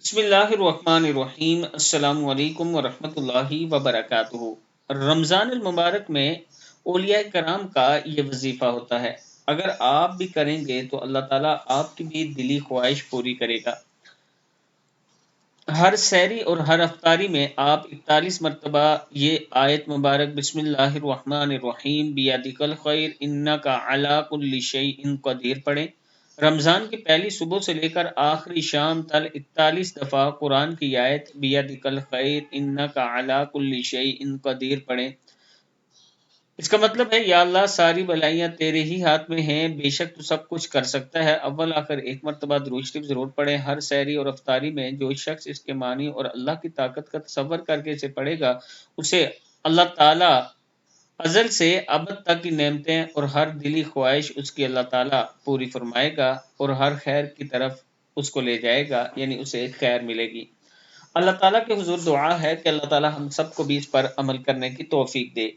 بسم اللہ الرحمن الرحیم، السلام علیکم ورحمۃ اللہ وبرکاتہ۔ رمضان المبارک میں اولیاء کرام کا یہ وظیفہ ہوتا ہے۔ اگر آپ بھی کریں گے تو اللہ تعالیٰ آپ کی بھی دلی خواہش پوری کرے گا۔ ہر سحری اور ہر افطاری میں آپ 41 مرتبہ یہ آیت مبارک بسم اللہ الرحمن الرحیم بیدک الخیر انک علی کل شیء قدیر پڑھیں۔ رمضان کی پہلی صبح سے لے کر آخری شام تک 41 دفعہ قرآن کی آیت بیدک الخیر انک علی کل شیء قدیر پڑھیں۔ اس کا مطلب ہے یا اللہ ساری بلائیاں تیرے ہی ہاتھ میں ہیں، بے شک تو سب کچھ کر سکتا ہے۔ اول آخر ایک مرتبہ درود شریف ضرور پڑھیں۔ ہر سحری اور افطاری میں جو شخص اس کے معنی اور اللہ کی طاقت کا تصور کر کے اسے پڑھے گا، اسے اللہ تعالیٰ ازل سے ابد تک کی نعمتیں اور ہر دلی خواہش اس کی اللہ تعالیٰ پوری فرمائے گا اور ہر خیر کی طرف اس کو لے جائے گا، یعنی اسے خیر ملے گی۔ اللہ تعالیٰ کے حضور دعا ہے کہ اللہ تعالیٰ ہم سب کو بھی اس پر عمل کرنے کی توفیق دے۔